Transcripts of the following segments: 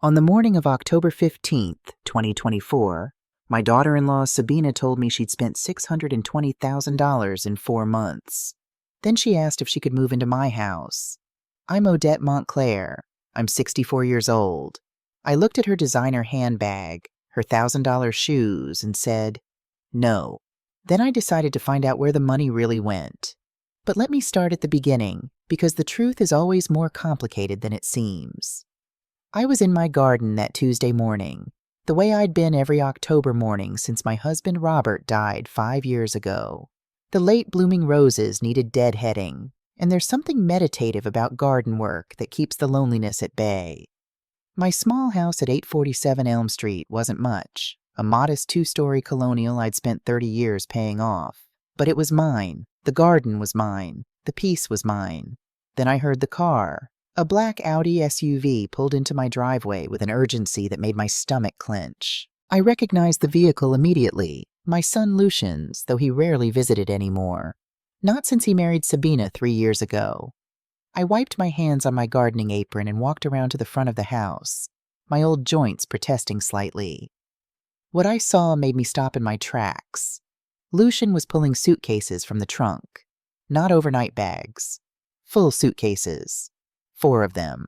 On the morning of October 15th, 2024, my daughter-in-law Sabina told me she'd spent $620,000 in 4 months. Then she asked if she could move into my house. I'm Odette Montclair. I'm 64 years old. I looked at her designer handbag, her $1,000 shoes, and said, no. Then I decided to find out where the money really went. But let me start at the beginning, because the truth is always more complicated than it seems. I was in my garden that Tuesday morning, the way I'd been every October morning since my husband Robert died 5 years ago. The late blooming roses needed deadheading, and there's something meditative about garden work that keeps the loneliness at bay. My small house at 847 Elm Street wasn't much, a modest 2-story colonial I'd spent 30 years paying off. But it was mine, the garden was mine, the peace was mine. Then I heard the car. A black Audi SUV pulled into my driveway with an urgency that made my stomach clench. I recognized the vehicle immediately, my son Lucian's, though he rarely visited anymore. Not since he married Sabina 3 years ago. I wiped my hands on my gardening apron and walked around to the front of the house, my old joints protesting slightly. What I saw made me stop in my tracks. Lucian was pulling suitcases from the trunk. Not overnight bags. Full suitcases. 4 of them.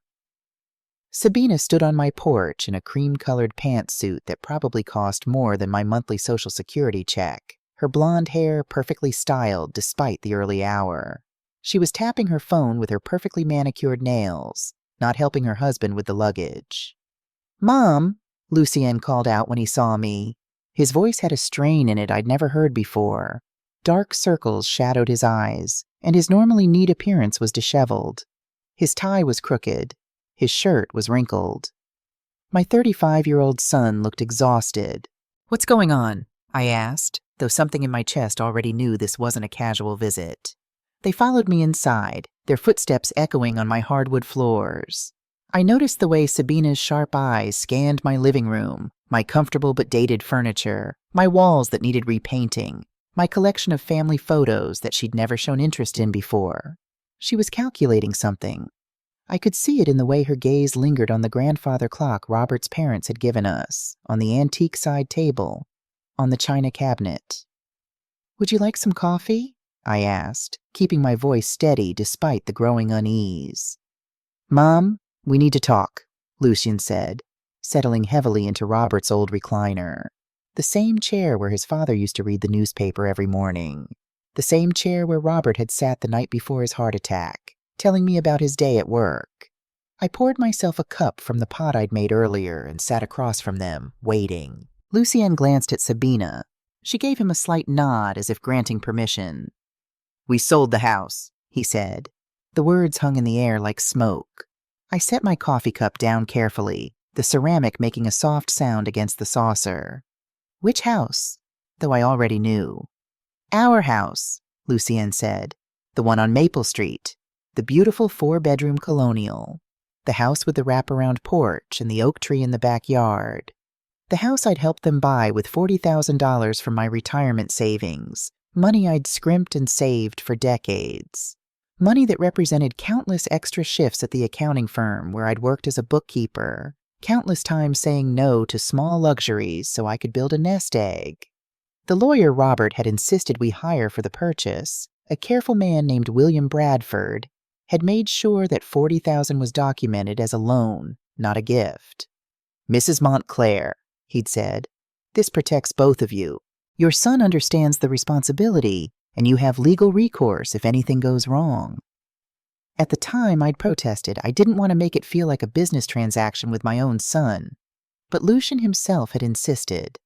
Sabina stood on my porch in a cream-colored pantsuit that probably cost more than my monthly Social Security check, her blonde hair perfectly styled despite the early hour. She was tapping her phone with her perfectly manicured nails, not helping her husband with the luggage. "Mom," Lucien called out when he saw me. His voice had a strain in it I'd never heard before. Dark circles shadowed his eyes, and his normally neat appearance was disheveled. His tie was crooked. His shirt was wrinkled. My 35-year-old son looked exhausted. "What's going on?" I asked, though something in my chest already knew this wasn't a casual visit. They followed me inside, their footsteps echoing on my hardwood floors. I noticed the way Sabina's sharp eyes scanned my living room, my comfortable but dated furniture, my walls that needed repainting, my collection of family photos that she'd never shown interest in before. She was calculating something. I could see it in the way her gaze lingered on the grandfather clock Robert's parents had given us, on the antique side table, on the china cabinet. "Would you like some coffee?" I asked, keeping my voice steady despite the growing unease. "Mom, we need to talk," Lucien said, settling heavily into Robert's old recliner. The same chair where his father used to read the newspaper every morning. The same chair where Robert had sat the night before his heart attack, telling me about his day at work. I poured myself a cup from the pot I'd made earlier and sat across from them, waiting. Lucien glanced at Sabina. She gave him a slight nod as if granting permission. "We sold the house," he said. The words hung in the air like smoke. I set my coffee cup down carefully, the ceramic making a soft sound against the saucer. "Which house?" Though I already knew. "Our house," Lucien said. "The one on Maple Street. The beautiful 4-bedroom colonial. The house with the wraparound porch and the oak tree in the backyard. The house I'd helped them buy with $40,000 from my retirement savings, money I'd scrimped and saved for decades. Money that represented countless extra shifts at the accounting firm where I'd worked as a bookkeeper, countless times saying no to small luxuries so I could build a nest egg. The lawyer Robert had insisted we hire for the purchase, a careful man named William Bradford, had made sure that $40,000 was documented as a loan, not a gift. "Mrs. Montclair," he'd said, "this protects both of you. Your son understands the responsibility, and you have legal recourse if anything goes wrong." At the time, I'd protested. I didn't want to make it feel like a business transaction with my own son. But Lucien himself had insisted.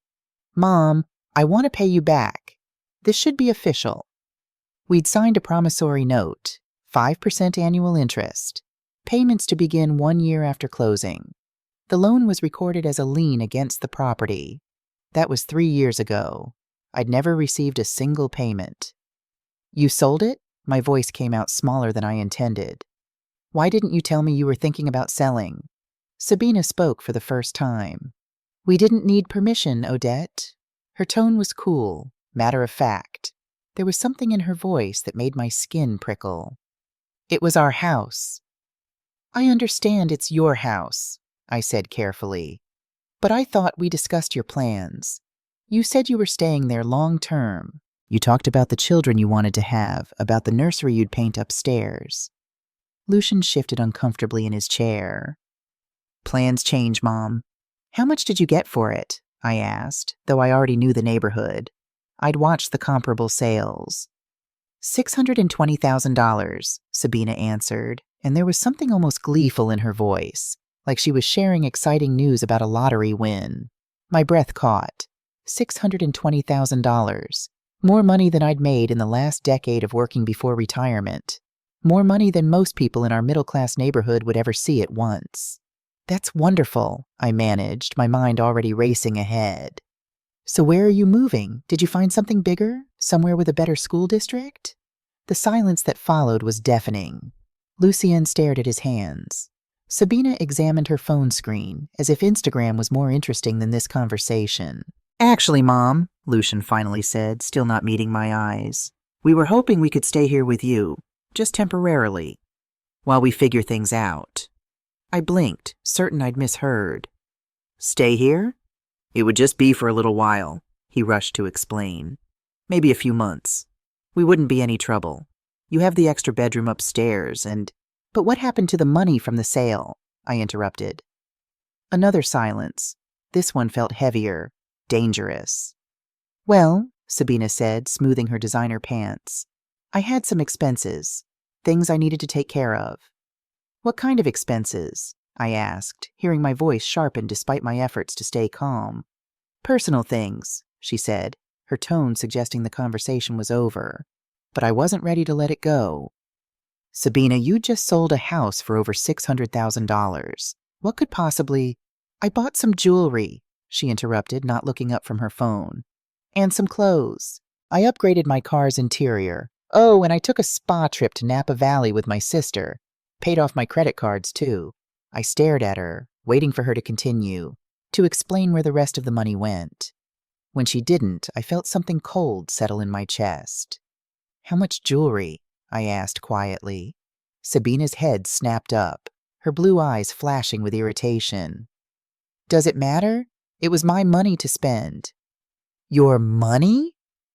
"Mom, I want to pay you back. This should be official." We'd signed a promissory note, 5% annual interest, payments to begin 1 year after closing. The loan was recorded as a lien against the property. That was 3 years ago. I'd never received a single payment. "You sold it?" My voice came out smaller than I intended. "Why didn't you tell me you were thinking about selling?" Sabina spoke for the first time. "We didn't need permission, Odette." Her tone was cool, matter of fact. There was something in her voice that made my skin prickle. "It was our house." "I understand it's your house. I said carefully. But I thought we discussed your plans. You said you were staying there long term. You talked about the children you wanted to have, about the nursery you'd paint upstairs. Lucian shifted uncomfortably in his chair. Plans change, Mom. How much did you get for it? I asked, though I already knew the neighborhood. I'd watched the comparable sales. $620,000, Sabina answered, and there was something almost gleeful in her voice, like she was sharing exciting news about a lottery win. My breath caught. $620,000. More money than I'd made in the last decade of working before retirement. More money than most people in our middle-class neighborhood would ever see at once. That's wonderful, I managed, my mind already racing ahead. So where are you moving? Did you find something bigger? Somewhere with a better school district? The silence that followed was deafening. Lucien stared at his hands. Sabina examined her phone screen, as if Instagram was more interesting than this conversation. Actually, Mom, Lucian finally said, still not meeting my eyes. We were hoping we could stay here with you, just temporarily, while we figure things out. I blinked, certain I'd misheard. Stay here? It would just be for a little while, he rushed to explain. Maybe a few months. We wouldn't be any trouble. You have the extra bedroom upstairs and... But what happened to the money from the sale? I interrupted. Another silence. This one felt heavier, dangerous. Well, Sabina said, smoothing her designer pants. I had some expenses. Things I needed to take care of. What kind of expenses? I asked, hearing my voice sharpen despite my efforts to stay calm. Personal things, she said, her tone suggesting the conversation was over. But I wasn't ready to let it go. Sabina, you just sold a house for over $600,000. What could possibly... I bought some jewelry, she interrupted, not looking up from her phone. And some clothes. I upgraded my car's interior. Oh, and I took a spa trip to Napa Valley with my sister. Paid off my credit cards, too. I stared at her, waiting for her to continue, to explain where the rest of the money went. When she didn't, I felt something cold settle in my chest. How much jewelry? I asked quietly. Sabina's head snapped up, her blue eyes flashing with irritation. Does it matter? It was my money to spend. Your money?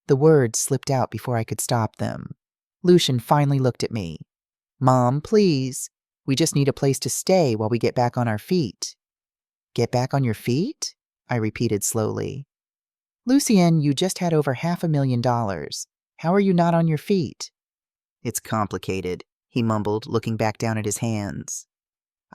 The words slipped out before I could stop them. Lucian finally looked at me. Mom, please. We just need a place to stay while we get back on our feet. Get back on your feet? I repeated slowly. Lucien, you just had over $500,000. How are you not on your feet? It's complicated, he mumbled, looking back down at his hands.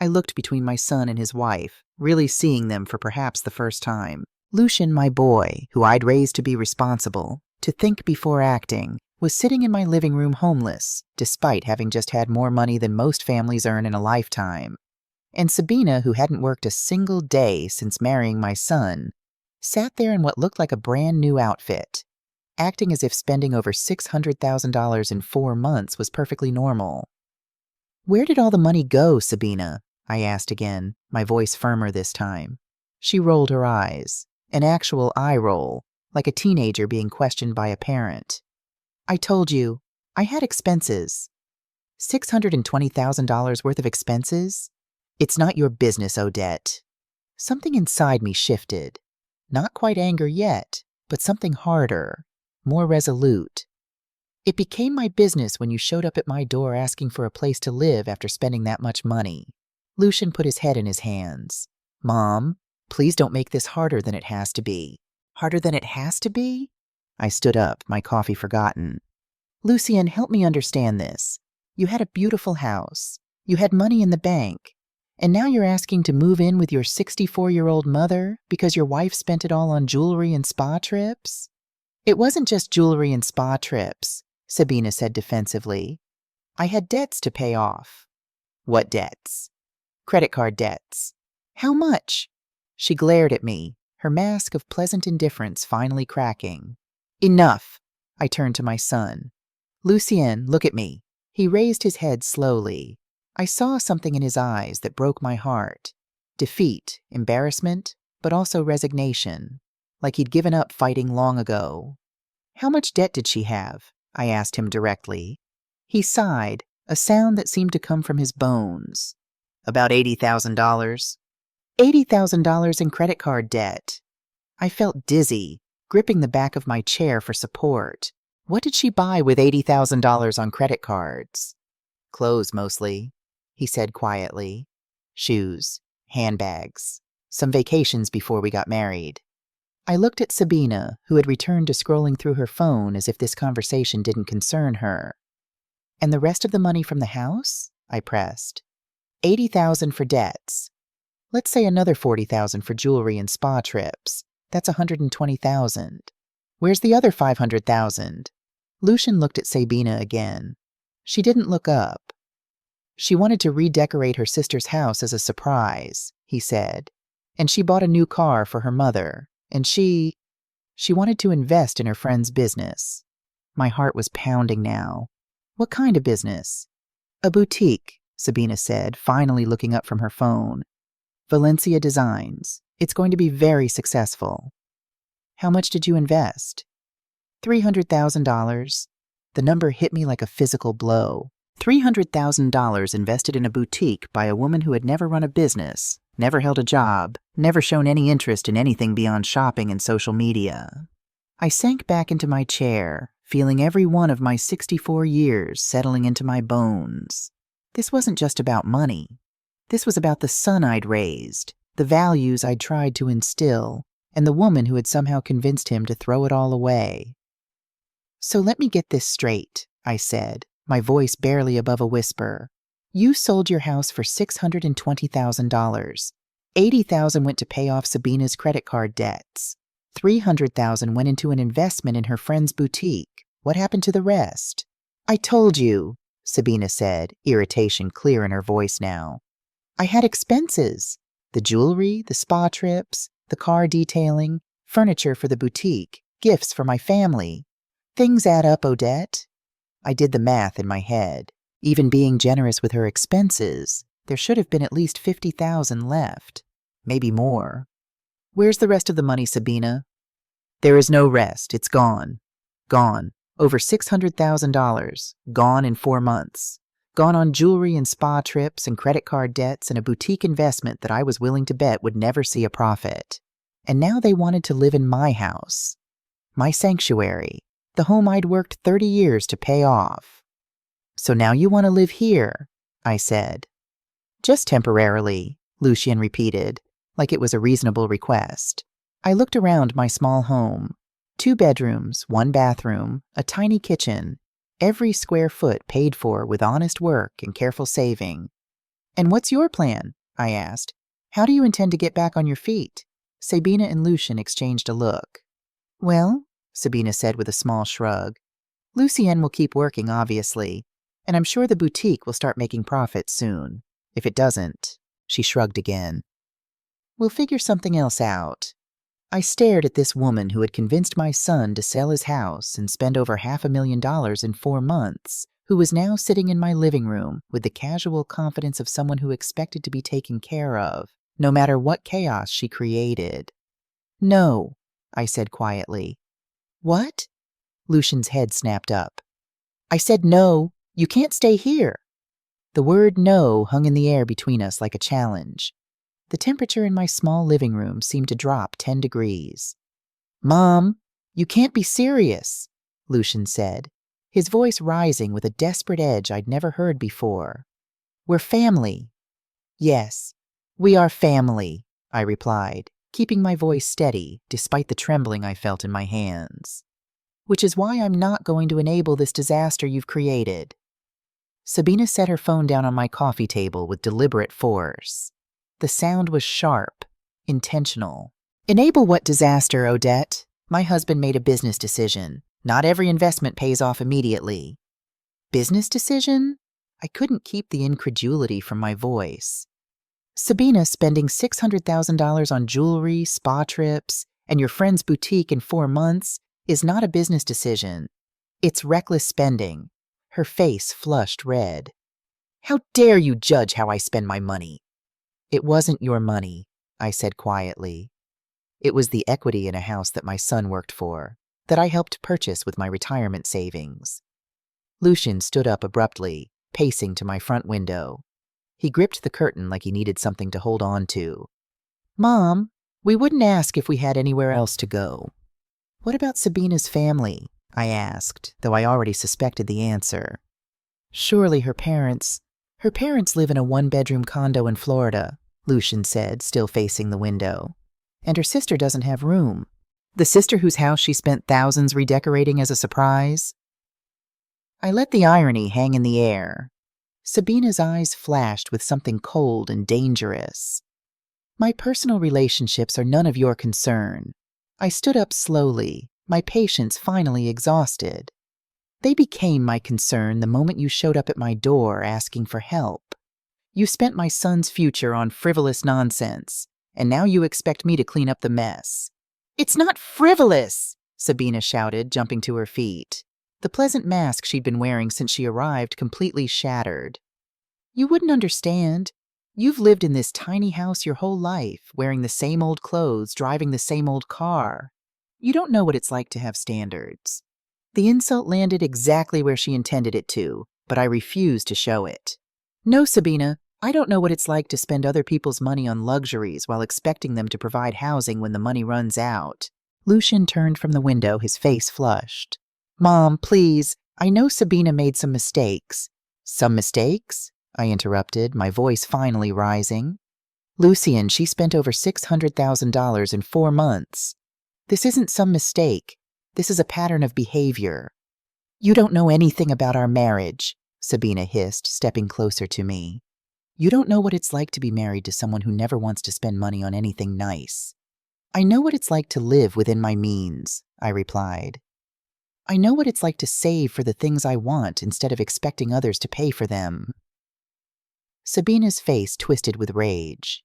I looked between my son and his wife, really seeing them for perhaps the first time. Lucian, my boy, who I'd raised to be responsible, to think before acting, was sitting in my living room homeless, despite having just had more money than most families earn in a lifetime. And Sabina, who hadn't worked a single day since marrying my son, sat there in what looked like a brand new outfit, acting as if spending over $600,000 in 4 months was perfectly normal. Where did all the money go, Sabina? I asked again, my voice firmer this time. She rolled her eyes, an actual eye roll, like a teenager being questioned by a parent. I told you, I had expenses. $620,000 worth of expenses? It's not your business, Odette. Something inside me shifted. Not quite anger yet, but something harder, more resolute. It became my business when you showed up at my door asking for a place to live after spending that much money. Lucian put his head in his hands. Mom, please don't make this harder than it has to be. Harder than it has to be? I stood up, my coffee forgotten. Lucien, help me understand this. You had a beautiful house. You had money in the bank. And now you're asking to move in with your 64-year-old mother because your wife spent it all on jewelry and spa trips? It wasn't just jewelry and spa trips, Sabina said defensively. I had debts to pay off. What debts? Credit card debts. How much? She glared at me, her mask of pleasant indifference finally cracking. Enough. I turned to my son. Lucien, look at me. He raised his head slowly. I saw something in his eyes that broke my heart. Defeat, embarrassment, but also resignation, like he'd given up fighting long ago. How much debt did she have? I asked him directly. He sighed, a sound that seemed to come from his bones. About $80,000. $80,000 in credit card debt. I felt dizzy, gripping the back of my chair for support. What did she buy with $80,000 on credit cards? Clothes mostly, he said quietly. Shoes, handbags, some vacations before we got married. I looked at Sabina, who had returned to scrolling through her phone as if this conversation didn't concern her. And the rest of the money from the house? I pressed. $80,000 for debts. Let's say another $40,000 for jewelry and spa trips. That's $120,000. Where's the other $500,000? Lucian looked at Sabina again. She didn't look up. She wanted to redecorate her sister's house as a surprise, he said. And she bought a new car for her mother. And she wanted to invest in her friend's business. My heart was pounding now. What kind of business? A boutique, Sabina said, finally looking up from her phone. Valencia Designs. It's going to be very successful. How much did you invest? $300,000. The number hit me like a physical blow. $300,000 invested in a boutique by a woman who had never run a business, never held a job, never shown any interest in anything beyond shopping and social media. I sank back into my chair, feeling every one of my 64 years settling into my bones. This wasn't just about money. This was about the son I'd raised, the values I'd tried to instill, and the woman who had somehow convinced him to throw it all away. So let me get this straight, I said, my voice barely above a whisper. You sold your house for $620,000. $80,000 went to pay off Sabina's credit card debts. $300,000 went into an investment in her friend's boutique. What happened to the rest? I told you, Sabina said, irritation clear in her voice now. I had expenses. The jewelry, the spa trips, the car detailing, furniture for the boutique, gifts for my family. Things add up, Odette. I did the math in my head. Even being generous with her expenses, there should have been at least $50,000 left. Maybe more. Where's the rest of the money, Sabina? There is no rest. It's gone. Gone. Over $600,000. Gone in 4 months. Gone on jewelry and spa trips and credit card debts and a boutique investment that I was willing to bet would never see a profit. And now they wanted to live in my house. My sanctuary. The home I'd worked 30 years to pay off. So now you want to live here, I said. Just temporarily, Lucian repeated, like it was a reasonable request. I looked around my small home. 2 bedrooms, 1 bathroom, a tiny kitchen, every square foot paid for with honest work and careful saving. And what's your plan? I asked. How do you intend to get back on your feet? Sabina and Lucian exchanged a look. Well, Sabina said with a small shrug, Lucienne will keep working, obviously, and I'm sure the boutique will start making profits soon. If it doesn't, she shrugged again. We'll figure something else out. I stared at this woman who had convinced my son to sell his house and spend over $500,000 in 4 months, who was now sitting in my living room with the casual confidence of someone who expected to be taken care of, no matter what chaos she created. No, I said quietly. What? Lucian's head snapped up. I said no, you can't stay here. The word no hung in the air between us like a challenge. The temperature in my small living room seemed to drop 10 degrees. Mom, you can't be serious, Lucian said, his voice rising with a desperate edge I'd never heard before. We're family. Yes, we are family, I replied, keeping my voice steady despite the trembling I felt in my hands. Which is why I'm not going to enable this disaster you've created. Sabina set her phone down on my coffee table with deliberate force. The sound was sharp, intentional. Enable what disaster, Odette? My husband made a business decision. Not every investment pays off immediately. Business decision? I couldn't keep the incredulity from my voice. Sabina spending $600,000 on jewelry, spa trips, and your friend's boutique in 4 months is not a business decision. It's reckless spending. Her face flushed red. How dare you judge how I spend my money? It wasn't your money, I said quietly. It was the equity in a house that my son worked for, that I helped purchase with my retirement savings. Lucian stood up abruptly, pacing to my front window. He gripped the curtain like he needed something to hold on to. Mom, we wouldn't ask if we had anywhere else to go. What about Sabina's family? I asked, though I already suspected the answer. Surely her parents live in a one-bedroom condo in Florida, Lucian said, still facing the window. And her sister doesn't have room. The sister whose house she spent thousands redecorating as a surprise? I let the irony hang in the air. Sabina's eyes flashed with something cold and dangerous. My personal relationships are none of your concern. I stood up slowly, my patience finally exhausted. They became my concern the moment you showed up at my door asking for help. You spent my son's future on frivolous nonsense, and now you expect me to clean up the mess. It's not frivolous, Sabina shouted, jumping to her feet. The pleasant mask she'd been wearing since she arrived completely shattered. You wouldn't understand. You've lived in this tiny house your whole life, wearing the same old clothes, driving the same old car. You don't know what it's like to have standards. The insult landed exactly where she intended it to, but I refused to show it. No, Sabina, I don't know what it's like to spend other people's money on luxuries while expecting them to provide housing when the money runs out. Lucian turned from the window, his face flushed. Mom, please, I know Sabina made some mistakes. Some mistakes? I interrupted, my voice finally rising. Lucian, she spent over $600,000 in 4 months. This isn't some mistake. This is a pattern of behavior. You don't know anything about our marriage, Sabina hissed, stepping closer to me. You don't know what it's like to be married to someone who never wants to spend money on anything nice. I know what it's like to live within my means, I replied. I know what it's like to save for the things I want instead of expecting others to pay for them. Sabina's face twisted with rage.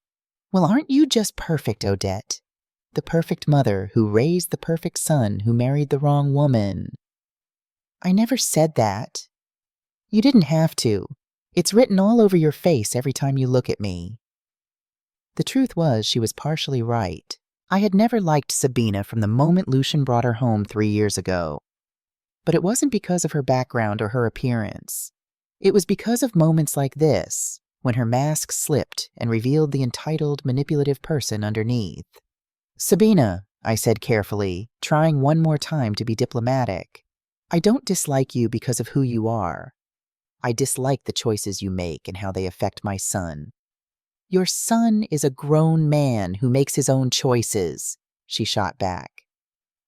Well, aren't you just perfect, Odette? The perfect mother who raised the perfect son who married the wrong woman. I never said that. You didn't have to. It's written all over your face every time you look at me. The truth was she was partially right. I had never liked Sabina from the moment Lucian brought her home 3 years ago. But it wasn't because of her background or her appearance. It was because of moments like this, when her mask slipped and revealed the entitled, manipulative person underneath. Sabina, I said carefully, trying one more time to be diplomatic, I don't dislike you because of who you are. I dislike the choices you make and how they affect my son. Your son is a grown man who makes his own choices, she shot back.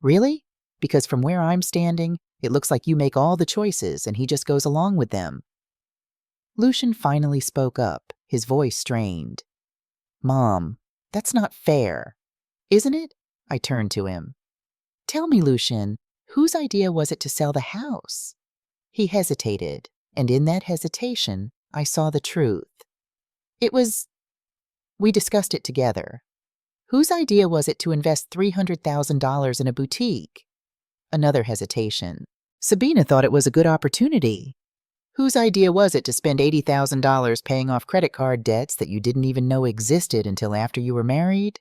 Really? Because from where I'm standing, it looks like you make all the choices and he just goes along with them. Lucian finally spoke up, his voice strained. Mom, that's not fair. Isn't it? I turned to him. Tell me, Lucian, whose idea was it to sell the house? He hesitated, and in that hesitation, I saw the truth. We discussed it together. Whose idea was it to invest $300,000 in a boutique? Another hesitation. Sabina thought it was a good opportunity. Whose idea was it to spend $80,000 paying off credit card debts that you didn't even know existed until after you were married?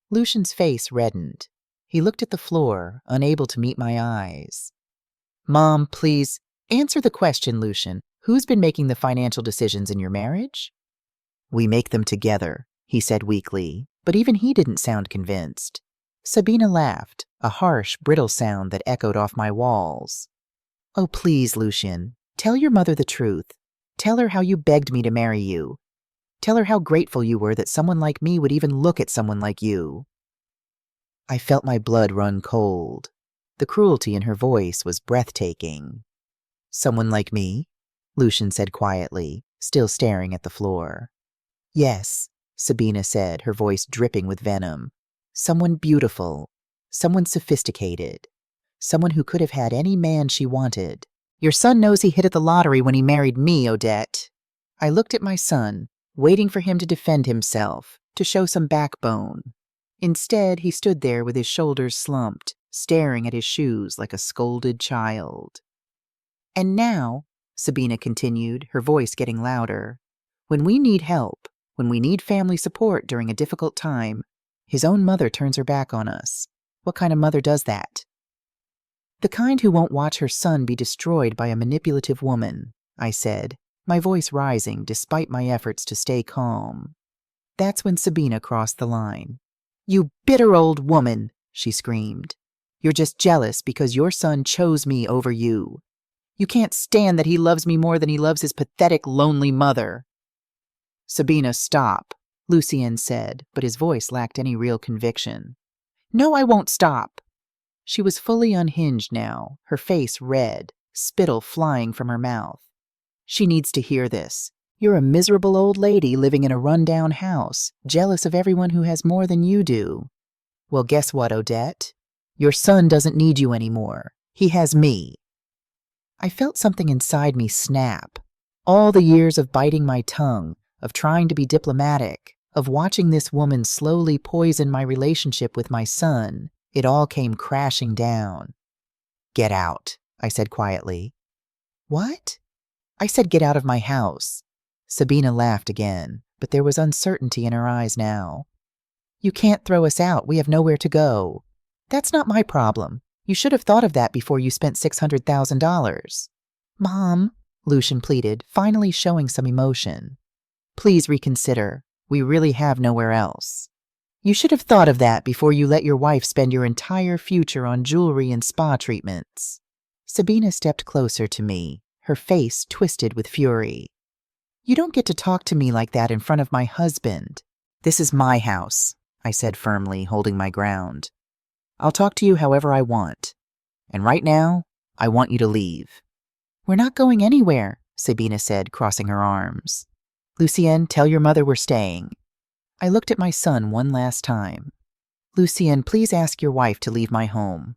Lucian's face reddened. He looked at the floor, unable to meet my eyes. Mom, please, answer the question, Lucian. Who's been making the financial decisions in your marriage? We make them together, he said weakly, but even he didn't sound convinced. Sabina laughed, a harsh, brittle sound that echoed off my walls. Oh, please, Lucian, tell your mother the truth. Tell her how you begged me to marry you. Tell her how grateful you were that someone like me would even look at someone like you. I felt my blood run cold. The cruelty in her voice was breathtaking. Someone like me? Lucian said quietly, still staring at the floor. Yes, Sabina said, her voice dripping with venom. Someone beautiful. Someone sophisticated. Someone who could have had any man she wanted. Your son knows he hit at the lottery when he married me, Odette. I looked at my son, waiting for him to defend himself, to show some backbone. Instead, he stood there with his shoulders slumped, staring at his shoes like a scolded child. And now, Sabina continued, her voice getting louder, when we need help, when we need family support during a difficult time, his own mother turns her back on us. What kind of mother does that? The kind who won't watch her son be destroyed by a manipulative woman, I said, my voice rising despite my efforts to stay calm. That's when Sabina crossed the line. "You bitter old woman," she screamed. "You're just jealous because your son chose me over you. You can't stand that he loves me more than he loves his pathetic, lonely mother." "Sabina, stop," Lucien said, but his voice lacked any real conviction. "No, I won't stop." She was fully unhinged now, her face red, spittle flying from her mouth. "She needs to hear this. You're a miserable old lady living in a run-down house, jealous of everyone who has more than you do. Well, guess what, Odette? Your son doesn't need you anymore. He has me." I felt something inside me snap. All the years of biting my tongue, of trying to be diplomatic, of watching this woman slowly poison my relationship with my son, it all came crashing down. "Get out," I said quietly. "What?" "I said get out of my house." Sabina laughed again, but there was uncertainty in her eyes now. "You can't throw us out. We have nowhere to go." "That's not my problem. You should have thought of that before you spent $600,000. "Mom," Lucian pleaded, finally showing some emotion. "Please reconsider. We really have nowhere else. You should have thought of that before you let your wife spend your entire future on jewelry and spa treatments." Sabina stepped closer to me, her face twisted with fury. "You don't get to talk to me like that in front of my husband." "This is my house," I said firmly, holding my ground. "I'll talk to you however I want. And right now, I want you to leave." "We're not going anywhere," Sabina said, crossing her arms. "Lucien, tell your mother we're staying." I looked at my son one last time. "Lucien, please ask your wife to leave my home."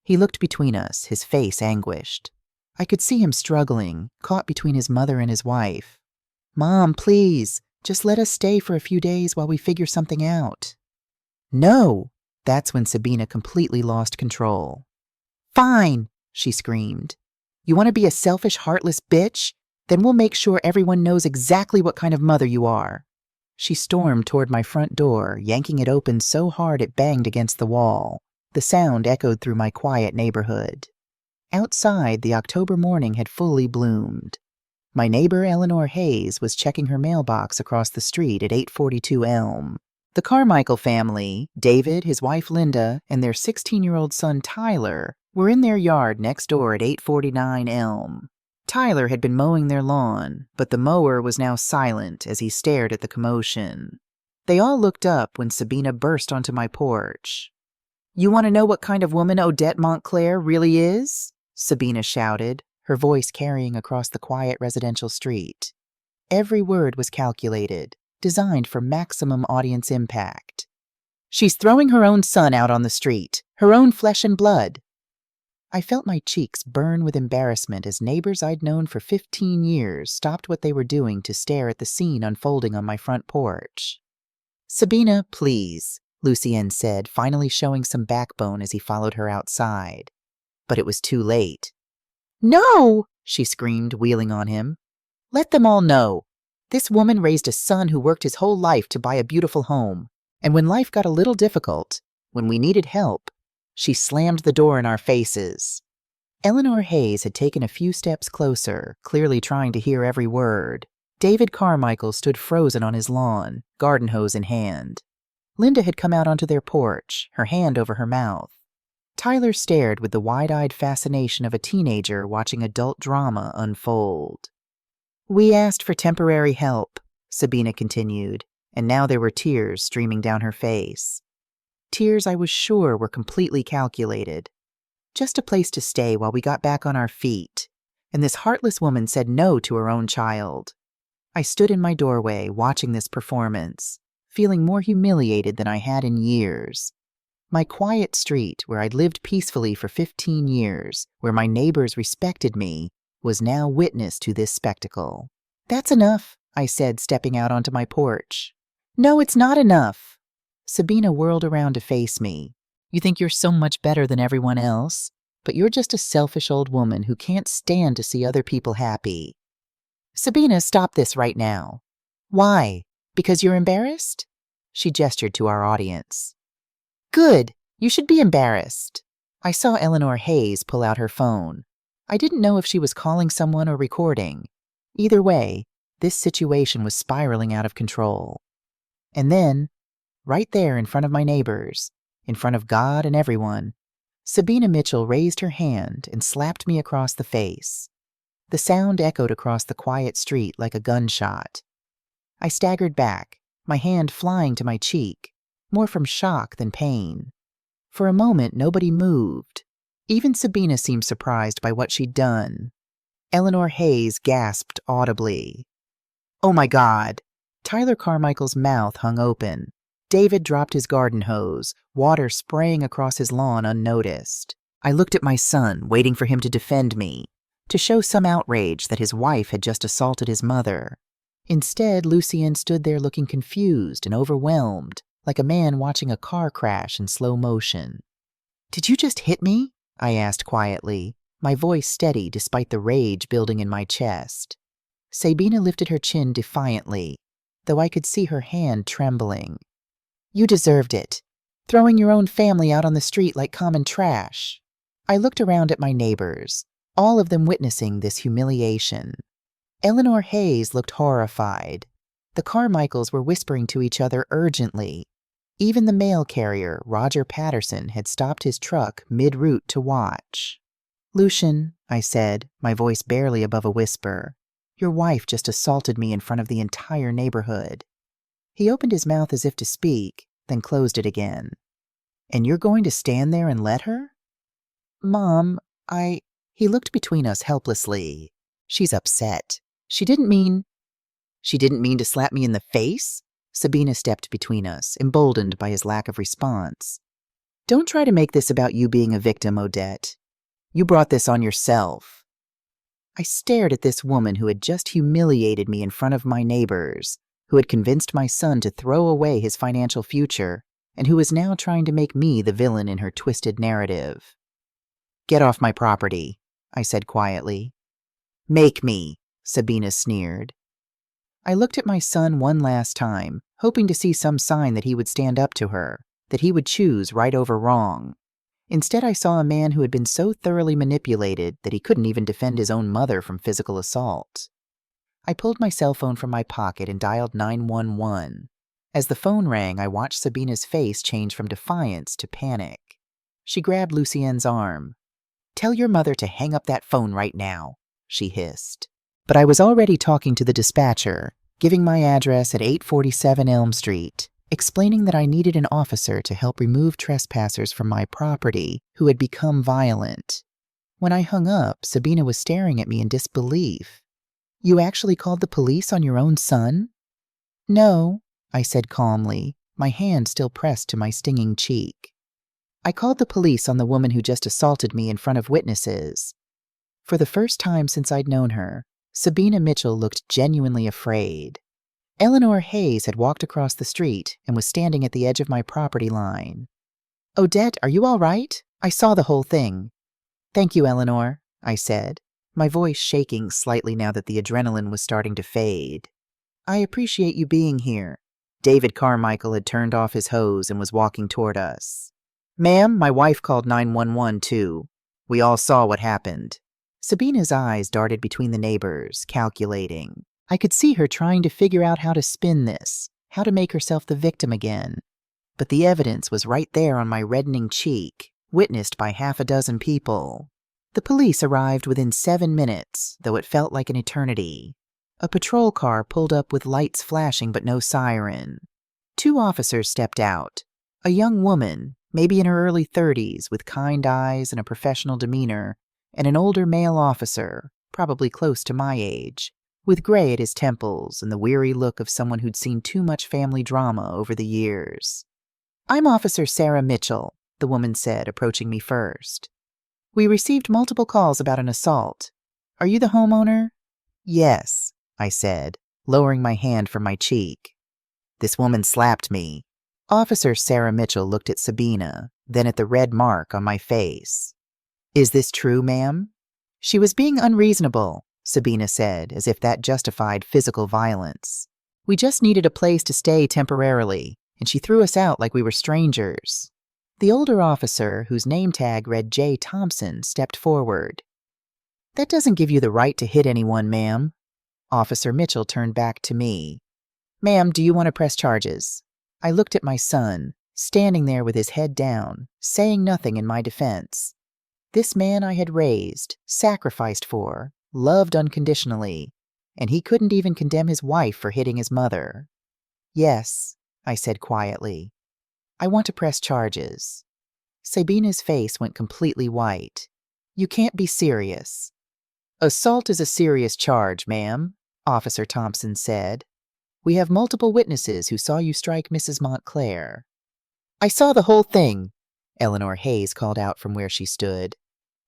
He looked between us, his face anguished. I could see him struggling, caught between his mother and his wife. "Mom, please, just let us stay for a few days while we figure something out." "No!" That's when Sabina completely lost control. "Fine," she screamed. "You want to be a selfish, heartless bitch? Then we'll make sure everyone knows exactly what kind of mother you are." She stormed toward my front door, yanking it open so hard it banged against the wall. The sound echoed through my quiet neighborhood. Outside, the October morning had fully bloomed. My neighbor Eleanor Hayes was checking her mailbox across the street at 842 Elm. The Carmichael family, David, his wife Linda, and their 16-year-old son Tyler, were in their yard next door at 849 Elm. Tyler had been mowing their lawn, but the mower was now silent as he stared at the commotion. They all looked up when Sabina burst onto my porch. "You want to know what kind of woman Odette Montclair really is?" Sabina shouted, her voice carrying across the quiet residential street. Every word was calculated, designed for maximum audience impact. "She's throwing her own son out on the street, her own flesh and blood." I felt my cheeks burn with embarrassment as neighbors I'd known for 15 years stopped what they were doing to stare at the scene unfolding on my front porch. "Sabina, please," Lucien said, finally showing some backbone as he followed her outside. But it was too late. "No!" she screamed, wheeling on him. "Let them all know. This woman raised a son who worked his whole life to buy a beautiful home. And when life got a little difficult, when we needed help, she slammed the door in our faces." Eleanor Hayes had taken a few steps closer, clearly trying to hear every word. David Carmichael stood frozen on his lawn, garden hose in hand. Linda had come out onto their porch, her hand over her mouth. Tyler stared with the wide-eyed fascination of a teenager watching adult drama unfold. "We asked for temporary help," Sabina continued, and now there were tears streaming down her face. Tears I was sure were completely calculated. Just a place to stay while we got back on our feet. And this heartless woman said no to her own child. I stood in my doorway watching this performance, feeling more humiliated than I had in years. My quiet street, where I'd lived peacefully for 15 years, where my neighbors respected me, was now witness to this spectacle. "That's enough," I said, stepping out onto my porch. "No, it's not enough." Sabina whirled around to face me. "You think you're so much better than everyone else, but you're just a selfish old woman who can't stand to see other people happy." "Sabina, stop this right now." "Why? Because you're embarrassed?" She gestured to our audience. "Good. You should be embarrassed." I saw Eleanor Hayes pull out her phone. I didn't know if she was calling someone or recording. Either way, this situation was spiraling out of control. And then, right there in front of my neighbors, in front of God and everyone, Sabina Mitchell raised her hand and slapped me across the face. The sound echoed across the quiet street like a gunshot. I staggered back, my hand flying to my cheek, more from shock than pain. For a moment, nobody moved. Even Sabina seemed surprised by what she'd done. Eleanor Hayes gasped audibly. "Oh my God!" Tyler Carmichael's mouth hung open. David dropped his garden hose, water spraying across his lawn unnoticed. I looked at my son, waiting for him to defend me, to show some outrage that his wife had just assaulted his mother. Instead, Lucien stood there looking confused and overwhelmed, like a man watching a car crash in slow motion. "Did you just hit me?" I asked quietly, my voice steady despite the rage building in my chest. Sabina lifted her chin defiantly, though I could see her hand trembling. "You deserved it. Throwing your own family out on the street like common trash." I looked around at my neighbors, all of them witnessing this humiliation. Eleanor Hayes looked horrified. The Carmichaels were whispering to each other urgently. Even the mail carrier, Roger Patterson, had stopped his truck mid-route to watch. "Lucian," I said, my voice barely above a whisper, "your wife just assaulted me in front of the entire neighborhood." He opened his mouth as if to speak, then closed it again. "And you're going to stand there and let her?" "Mom, He looked between us helplessly. "She's upset. She didn't mean to slap me in the face?" Sabina stepped between us, emboldened by his lack of response. "Don't try to make this about you being a victim, Odette. You brought this on yourself." I stared at this woman who had just humiliated me in front of my neighbors, who had convinced my son to throw away his financial future, and who was now trying to make me the villain in her twisted narrative. "Get off my property," I said quietly. "Make me," Sabina sneered. I looked at my son one last time, hoping to see some sign that he would stand up to her, that he would choose right over wrong. Instead, I saw a man who had been so thoroughly manipulated that he couldn't even defend his own mother from physical assault. I pulled my cell phone from my pocket and dialed 911. As the phone rang, I watched Sabina's face change from defiance to panic. She grabbed Lucien's arm. "Tell your mother to hang up that phone right now," she hissed. But I was already talking to the dispatcher, giving my address at 847 Elm Street, explaining that I needed an officer to help remove trespassers from my property who had become violent. When I hung up, Sabina was staring at me in disbelief. "You actually called the police on your own son?" "No," I said calmly, my hand still pressed to my stinging cheek. "I called the police on the woman who just assaulted me in front of witnesses." For the first time since I'd known her, Sabina Mitchell looked genuinely afraid. Eleanor Hayes had walked across the street and was standing at the edge of my property line. "Odette, are you all right? I saw the whole thing." "Thank you, Eleanor," I said, my voice shaking slightly now that the adrenaline was starting to fade. "I appreciate you being here." David Carmichael had turned off his hose and was walking toward us. "Ma'am, my wife called 911 too. We all saw what happened." Sabina's eyes darted between the neighbors, calculating. I could see her trying to figure out how to spin this, how to make herself the victim again. But the evidence was right there on my reddening cheek, witnessed by half a dozen people. The police arrived within 7 minutes, though it felt like an eternity. A patrol car pulled up with lights flashing but no siren. 2 officers stepped out. A young woman, maybe in her early 30s, with kind eyes and a professional demeanor, and an older male officer, probably close to my age, with gray at his temples and the weary look of someone who'd seen too much family drama over the years. "I'm Officer Sarah Mitchell," the woman said, approaching me first. "We received multiple calls about an assault. Are you the homeowner?" "Yes," I said, lowering my hand from my cheek. "This woman slapped me." Officer Sarah Mitchell looked at Sabina, then at the red mark on my face. "Is this true, ma'am?" "She was being unreasonable," Sabina said, as if that justified physical violence. "We just needed a place to stay temporarily, and she threw us out like we were strangers." The older officer, whose name tag read J. Thompson, stepped forward. "That doesn't give you the right to hit anyone, ma'am." Officer Mitchell turned back to me. "Ma'am, do you want to press charges?" I looked at my son, standing there with his head down, saying nothing in my defense. This man I had raised, sacrificed for, loved unconditionally, and he couldn't even condemn his wife for hitting his mother. Yes, I said quietly. I want to press charges. Sabina's face went completely white. You can't be serious. Assault is a serious charge, ma'am, Officer Thompson said. We have multiple witnesses who saw you strike Mrs. Montclair. I saw the whole thing, Eleanor Hayes called out from where she stood.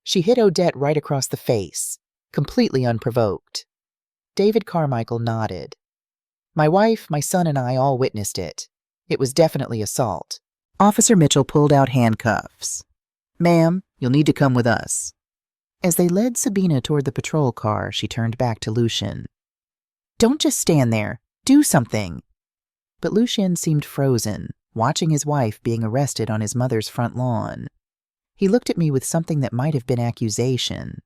She hit Odette right across the face, completely unprovoked. David Carmichael nodded. My wife, my son, and I all witnessed it. It was definitely assault. Officer Mitchell pulled out handcuffs. Ma'am, you'll need to come with us. As they led Sabina toward the patrol car, she turned back to Lucien. Don't just stand there. Do something. But Lucien seemed frozen, watching his wife being arrested on his mother's front lawn. He looked at me with something that might have been accusation.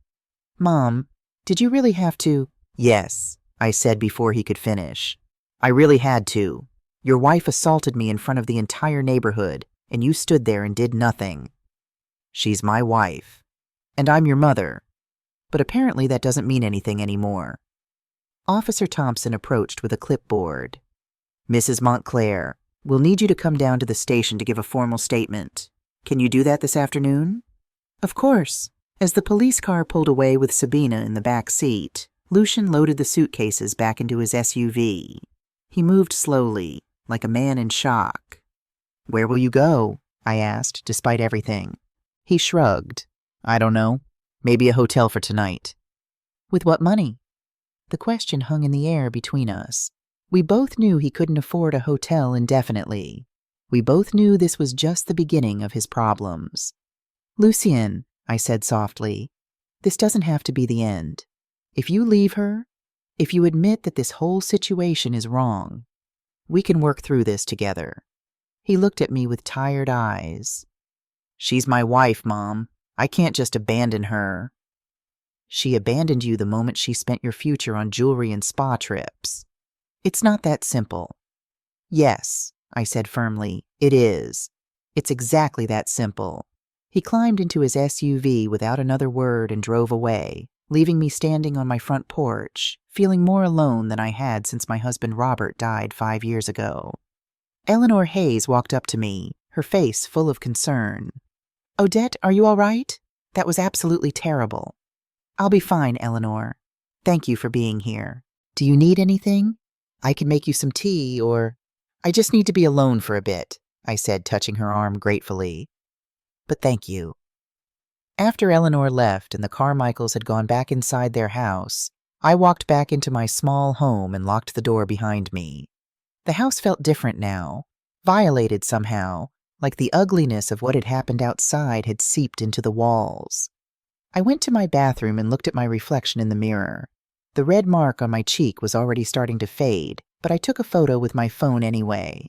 Mom, did you really have to? Yes, I said before he could finish. I really had to. Your wife assaulted me in front of the entire neighborhood, and you stood there and did nothing. She's my wife. And I'm your mother. But apparently that doesn't mean anything anymore. Officer Thompson approached with a clipboard. Mrs. Montclair, we'll need you to come down to the station to give a formal statement. Can you do that this afternoon? Of course. As the police car pulled away with Sabina in the back seat, Lucien loaded the suitcases back into his SUV. He moved slowly, like a man in shock. Where will you go? I asked, despite everything. He shrugged. I don't know. Maybe a hotel for tonight. With what money? The question hung in the air between us. We both knew he couldn't afford a hotel indefinitely. We both knew this was just the beginning of his problems. Lucien, I said softly, this doesn't have to be the end. If you leave her, if you admit that this whole situation is wrong, we can work through this together. He looked at me with tired eyes. She's my wife, Mom. I can't just abandon her. She abandoned you the moment she spent your future on jewelry and spa trips. It's not that simple. Yes, I said firmly, it is. It's exactly that simple. He climbed into his SUV without another word and drove away, leaving me standing on my front porch, feeling more alone than I had since my husband Robert died 5 years ago. Eleanor Hayes walked up to me, her face full of concern. Odette, are you all right? That was absolutely terrible. I'll be fine, Eleanor. Thank you for being here. Do you need anything? I can make you some tea or... I just need to be alone for a bit, I said, touching her arm gratefully. But thank you. After Eleanor left and the Carmichaels had gone back inside their house, I walked back into my small home and locked the door behind me. The house felt different now, violated somehow, like the ugliness of what had happened outside had seeped into the walls. I went to my bathroom and looked at my reflection in the mirror. The red mark on my cheek was already starting to fade, but I took a photo with my phone anyway.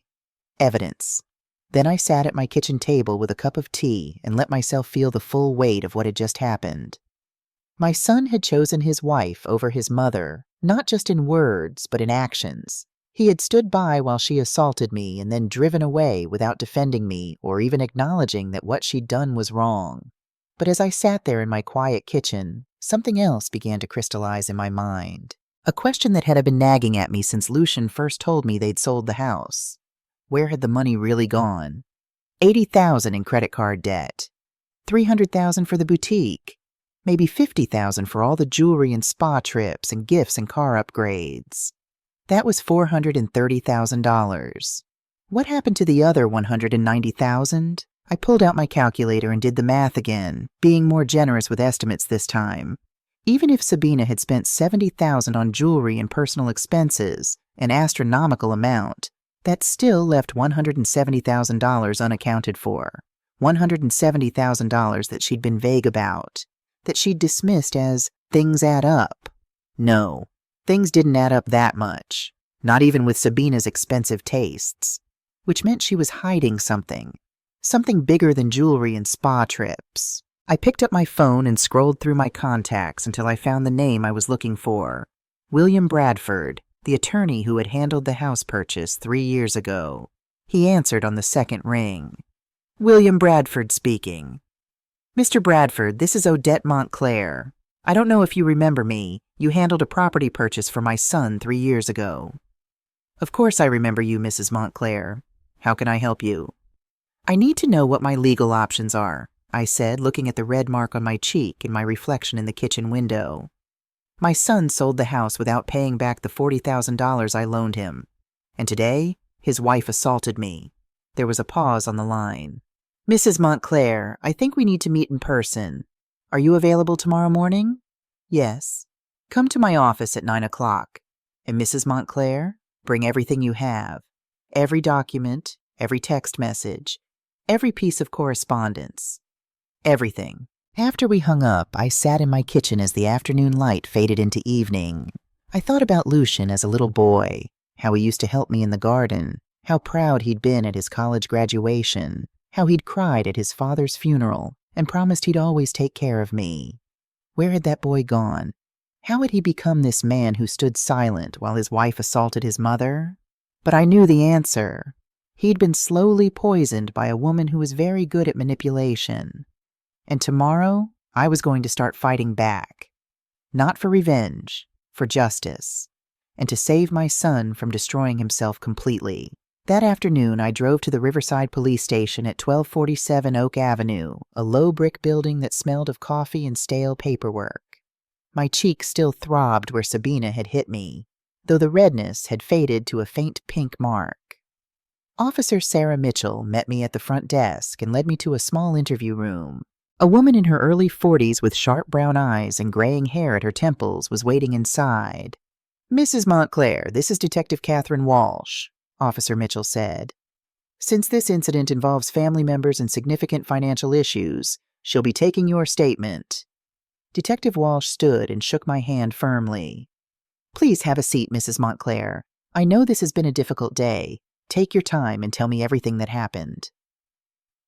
Evidence. Then I sat at my kitchen table with a cup of tea and let myself feel the full weight of what had just happened. My son had chosen his wife over his mother, not just in words, but in actions. He had stood by while she assaulted me and then driven away without defending me or even acknowledging that what she'd done was wrong. But as I sat there in my quiet kitchen, something else began to crystallize in my mind. A question that had been nagging at me since Lucien first told me they'd sold the house. Where had the money really gone? $80,000 in credit card debt. $300,000 for the boutique. Maybe $50,000 for all the jewelry and spa trips and gifts and car upgrades. That was $430,000. What happened to the other $190,000? I pulled out my calculator and did the math again, being more generous with estimates this time. Even if Sabina had spent $70,000 on jewelry and personal expenses, an astronomical amount, that still left $170,000 unaccounted for. $170,000 that she'd been vague about, that she'd dismissed as things add up. No, things didn't add up that much, not even with Sabina's expensive tastes, which meant she was hiding something bigger than jewelry and spa trips. I picked up my phone and scrolled through my contacts until I found the name I was looking for. William Bradford, the attorney who had handled the house purchase 3 years ago. He answered on the second ring. William Bradford speaking. Mr. Bradford, this is Odette Montclair. I don't know if you remember me. You handled a property purchase for my son 3 years ago. Of course I remember you, Mrs. Montclair. How can I help you? I need to know what my legal options are, I said, looking at the red mark on my cheek and my reflection in the kitchen window. My son sold the house without paying back the $40,000 I loaned him. And today, his wife assaulted me. There was a pause on the line. Mrs. Montclair, I think we need to meet in person. Are you available tomorrow morning? Yes. Come to my office at 9 o'clock. And Mrs. Montclair, bring everything you have. Every document, every text message, every piece of correspondence. Everything. After we hung up, I sat in my kitchen as the afternoon light faded into evening. I thought about Lucian as a little boy, how he used to help me in the garden, how proud he'd been at his college graduation, how he'd cried at his father's funeral and promised he'd always take care of me. Where had that boy gone? How had he become this man who stood silent while his wife assaulted his mother? But I knew the answer. He'd been slowly poisoned by a woman who was very good at manipulation. And tomorrow, I was going to start fighting back. Not for revenge, for justice, and to save my son from destroying himself completely. That afternoon, I drove to the Riverside Police Station at 1247 Oak Avenue, a low brick building that smelled of coffee and stale paperwork. My cheek still throbbed where Sabina had hit me, though the redness had faded to a faint pink mark. Officer Sarah Mitchell met me at the front desk and led me to a small interview room. A woman in her early 40s with sharp brown eyes and graying hair at her temples was waiting inside. Mrs. Montclair, this is Detective Catherine Walsh, Officer Mitchell said. Since this incident involves family members and significant financial issues, she'll be taking your statement. Detective Walsh stood and shook my hand firmly. Please have a seat, Mrs. Montclair. I know this has been a difficult day. Take your time and tell me everything that happened.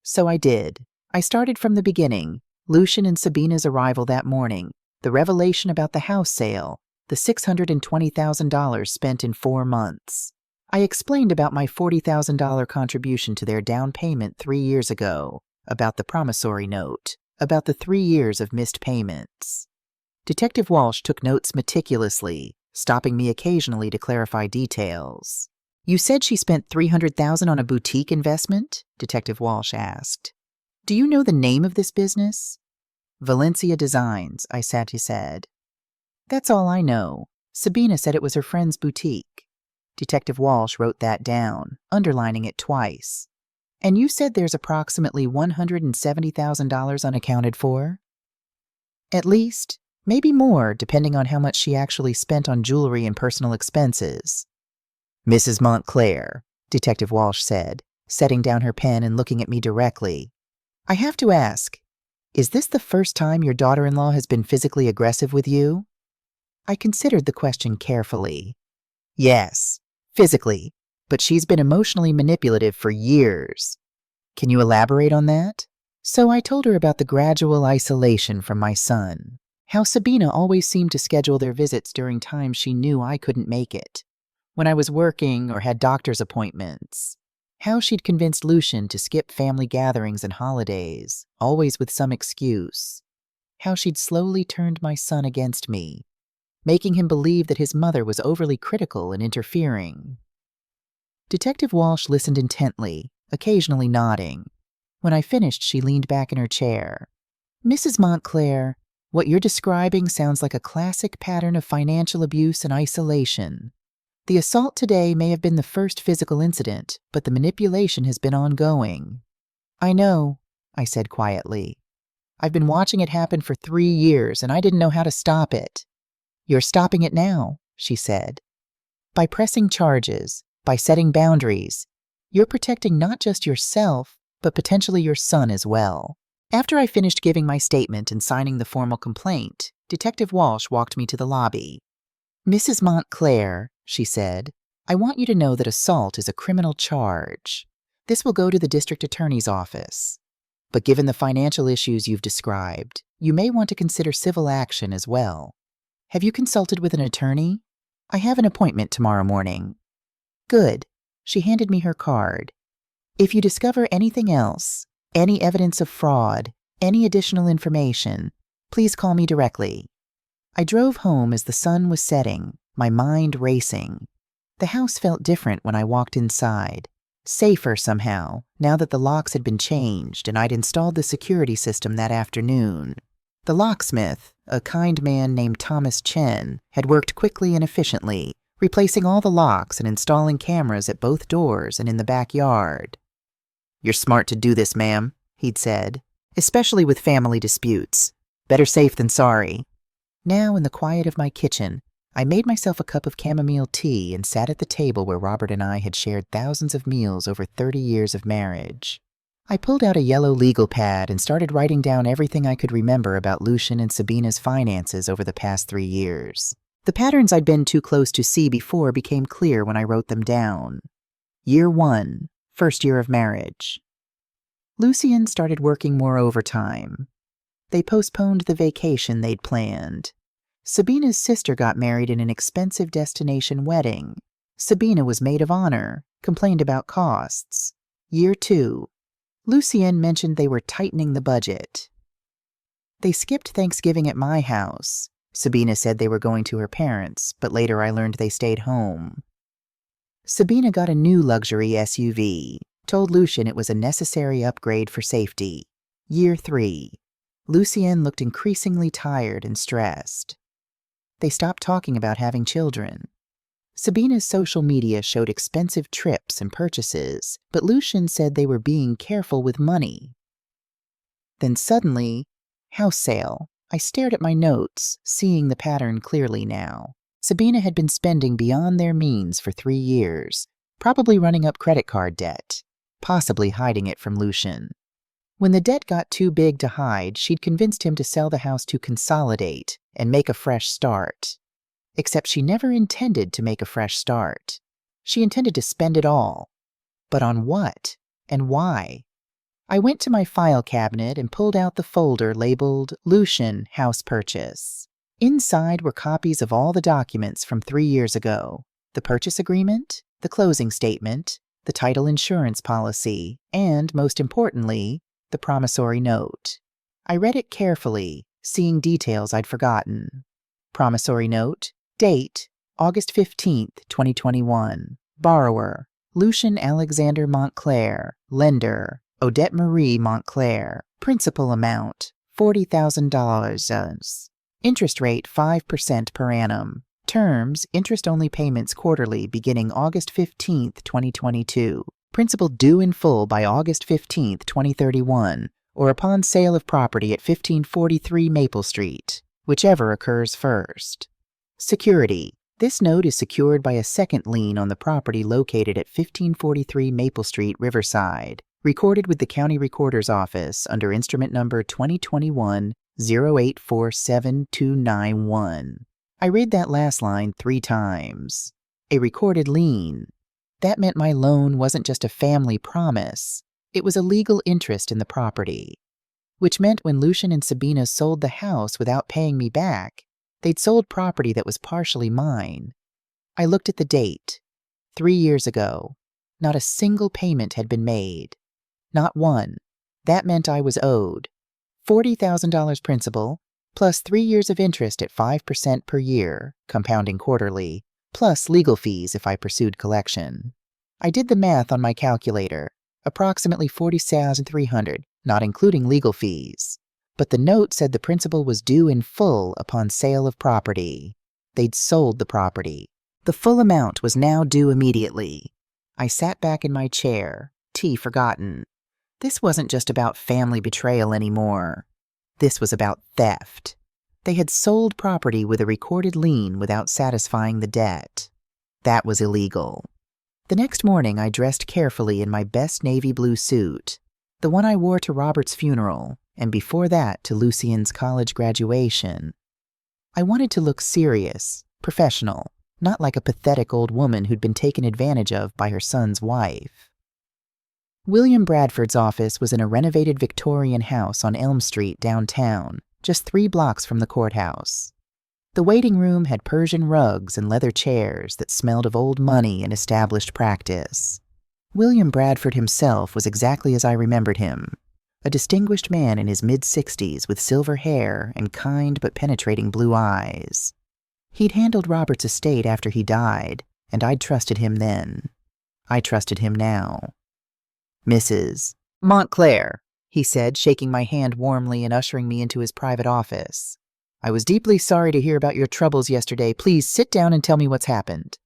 So I did. I started from the beginning, Lucian and Sabina's arrival that morning, the revelation about the house sale, the $620,000 spent in 4 months. I explained about my $40,000 contribution to their down payment 3 years ago, about the promissory note, about the 3 years of missed payments. Detective Walsh took notes meticulously, stopping me occasionally to clarify details. You said she spent $300,000 on a boutique investment? Detective Walsh asked. Do you know the name of this business? Valencia Designs, I said. That's all I know. Sabina said it was her friend's boutique. Detective Walsh wrote that down, underlining it twice. And you said there's approximately $170,000 unaccounted for? At least, maybe more, depending on how much she actually spent on jewelry and personal expenses. Mrs. Montclair, Detective Walsh said, setting down her pen and looking at me directly. I have to ask, is this the first time your daughter-in-law has been physically aggressive with you? I considered the question carefully. Yes, physically, but she's been emotionally manipulative for years. Can you elaborate on that? So I told her about the gradual isolation from my son, how Sabina always seemed to schedule their visits during times she knew I couldn't make it, when I was working or had doctor's appointments. How she'd convinced Lucian to skip family gatherings and holidays, always with some excuse. How she'd slowly turned my son against me, making him believe that his mother was overly critical and interfering. Detective Walsh listened intently, occasionally nodding. When I finished, she leaned back in her chair. Mrs. Montclair, what you're describing sounds like a classic pattern of financial abuse and isolation. The assault today may have been the first physical incident, but the manipulation has been ongoing. I know, I said quietly. I've been watching it happen for 3 years, and I didn't know how to stop it. You're stopping it now, she said. By pressing charges, by setting boundaries, you're protecting not just yourself, but potentially your son as well. After I finished giving my statement and signing the formal complaint, Detective Walsh walked me to the lobby. Mrs. Montclair, she said, I want you to know that assault is a criminal charge. This will go to the district attorney's office. But given the financial issues you've described, you may want to consider civil action as well. Have you consulted with an attorney? I have an appointment tomorrow morning. Good. She handed me her card. If you discover anything else, any evidence of fraud, any additional information, please call me directly. I drove home as the sun was setting, my mind racing. The house felt different when I walked inside. Safer somehow, now that the locks had been changed and I'd installed the security system that afternoon. The locksmith, a kind man named Thomas Chen, had worked quickly and efficiently, replacing all the locks and installing cameras at both doors and in the backyard. "You're smart to do this, ma'am," he'd said, "especially with family disputes. Better safe than sorry." Now, in the quiet of my kitchen, I made myself a cup of chamomile tea and sat at the table where Robert and I had shared thousands of meals over 30 years of marriage. I pulled out a yellow legal pad and started writing down everything I could remember about Lucian and Sabina's finances over the past 3 years. The patterns I'd been too close to see before became clear when I wrote them down. Year 1, first year of marriage. Lucian started working more overtime. They postponed the vacation they'd planned. Sabina's sister got married in an expensive destination wedding. Sabina was maid of honor, complained about costs. Year 2. Lucian mentioned they were tightening the budget. They skipped Thanksgiving at my house. Sabina said they were going to her parents', but later I learned they stayed home. Sabina got a new luxury SUV, told Lucian it was a necessary upgrade for safety. Year 3. Lucian looked increasingly tired and stressed. They stopped talking about having children. Sabina's social media showed expensive trips and purchases, but Lucian said they were being careful with money. Then suddenly, house sale. I stared at my notes, seeing the pattern clearly now. Sabina had been spending beyond their means for 3 years, probably running up credit card debt, possibly hiding it from Lucian. When the debt got too big to hide, she'd convinced him to sell the house to consolidate and make a fresh start. Except she never intended to make a fresh start. She intended to spend it all. But on what? And why? I went to my file cabinet and pulled out the folder labeled Lucian House Purchase. Inside were copies of all the documents from 3 years ago: the purchase agreement, the closing statement, the title insurance policy, and, most importantly, the promissory note. I read it carefully, seeing details I'd forgotten. Promissory note. Date, August 15th, 2021. Borrower, Lucian Alexander Montclair. Lender, Odette Marie Montclair. Principal amount, $40,000. Interest rate, 5% per annum. Terms, interest-only payments quarterly beginning August 15th, 2022. Principal due in full by August 15th, 2031, or upon sale of property at 1543 Maple Street, whichever occurs first. Security. This note is secured by a second lien on the property located at 1543 Maple Street, Riverside, recorded with the County Recorder's Office under instrument number 2021-0847291. I read that last line 3 times. A recorded lien. That meant my loan wasn't just a family promise. It was a legal interest in the property. Which meant when Lucian and Sabina sold the house without paying me back, they'd sold property that was partially mine. I looked at the date. 3 years ago. Not a single payment had been made. Not one. That meant I was owed $40,000 principal, plus 3 years of interest at 5% per year, compounding quarterly, plus legal fees if I pursued collection. I did the math on my calculator. Approximately $40,300, not including legal fees. But the note said the principal was due in full upon sale of property. They'd sold the property. The full amount was now due immediately. I sat back in my chair, tea forgotten. This wasn't just about family betrayal anymore. This was about theft. They had sold property with a recorded lien without satisfying the debt. That was illegal. The next morning I dressed carefully in my best navy blue suit, the one I wore to Robert's funeral, and before that to Lucian's college graduation. I wanted to look serious, professional, not like a pathetic old woman who'd been taken advantage of by her son's wife. William Bradford's office was in a renovated Victorian house on Elm Street downtown, just 3 blocks from the courthouse. The waiting room had Persian rugs and leather chairs that smelled of old money and established practice. William Bradford himself was exactly as I remembered him, a distinguished man in his mid-60s with silver hair and kind but penetrating blue eyes. He'd handled Robert's estate after he died, and I'd trusted him then. I trusted him now. "Mrs. Montclair," he said, shaking my hand warmly and ushering me into his private office. "I was deeply sorry to hear about your troubles yesterday. Please sit down and tell me what's happened."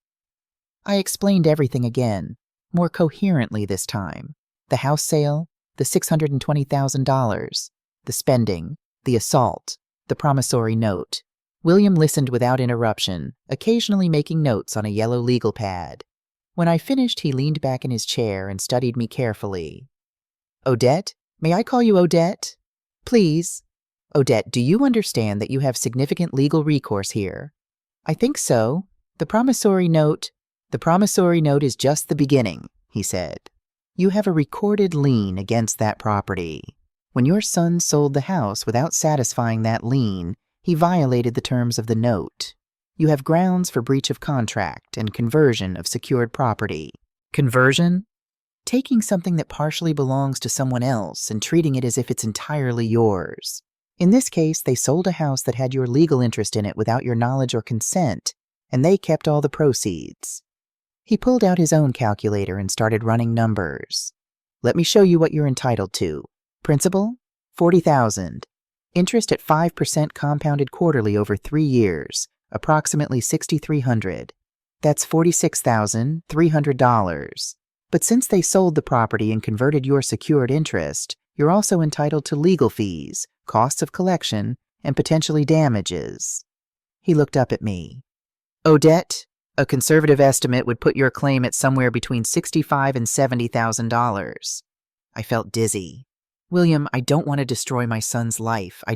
I explained everything again, more coherently this time. The house sale, the $620,000, the spending, the assault, the promissory note. William listened without interruption, occasionally making notes on a yellow legal pad. When I finished, he leaned back in his chair and studied me carefully. "Odette? May I call you Odette? Please. Odette, do you understand that you have significant legal recourse here?" "I think so. The promissory note is just the beginning," he said. "You have a recorded lien against that property. When your son sold the house without satisfying that lien, he violated the terms of the note. You have grounds for breach of contract and conversion of secured property." Conversion? Taking something that partially belongs to someone else and treating it as if it's entirely yours. In this case, they sold a house that had your legal interest in it without your knowledge or consent, and they kept all the proceeds. He pulled out his own calculator and started running numbers. "Let me show you what you're entitled to. Principal, $40,000. Interest at 5% compounded quarterly over 3 years, approximately $6,300. That's $46,300. But since they sold the property and converted your secured interest, you're also entitled to legal fees, costs of collection, and potentially damages." He looked up at me. "Odette, a conservative estimate would put your claim at somewhere between $65,000 and $70,000. I felt dizzy. "William, I don't want to destroy my son's life. I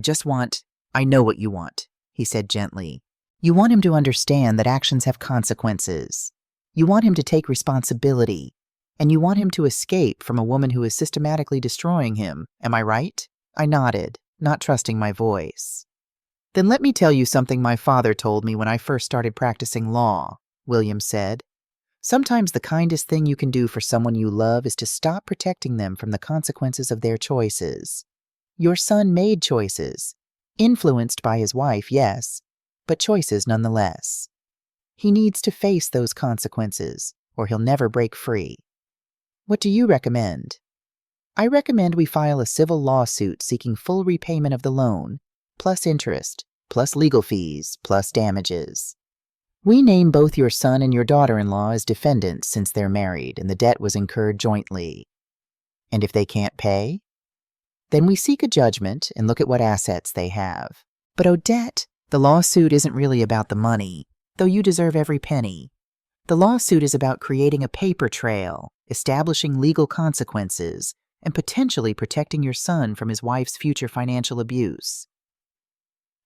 know what you want," he said gently. "You want him to understand that actions have consequences. You want him to take responsibility. And you want him to escape from a woman who is systematically destroying him. Am I right?" I nodded, not trusting my voice. "Then let me tell you something my father told me when I first started practicing law," William said. "Sometimes the kindest thing you can do for someone you love is to stop protecting them from the consequences of their choices. Your son made choices, influenced by his wife, yes, but choices nonetheless. He needs to face those consequences, or he'll never break free. What do you recommend?" "I recommend we file a civil lawsuit seeking full repayment of the loan, plus interest, plus legal fees, plus damages. We name both your son and your daughter-in-law as defendants since they're married and the debt was incurred jointly. And if they can't pay? Then we seek a judgment and look at what assets they have." "But Odette, the lawsuit isn't really about the money, though you deserve every penny. The lawsuit is about creating a paper trail, establishing legal consequences, and potentially protecting your son from his wife's future financial abuse."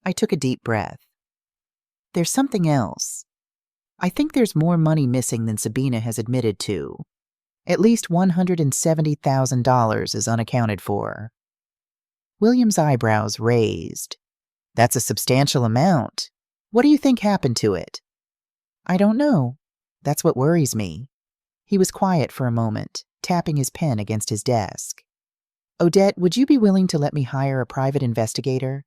I took a deep breath. "There's something else. I think there's more money missing than Sabina has admitted to. At least $170,000 is unaccounted for." William's eyebrows raised. "That's a substantial amount. What do you think happened to it?" "I don't know. That's what worries me." He was quiet for a moment, tapping his pen against his desk. "Odette, would you be willing to let me hire a private investigator?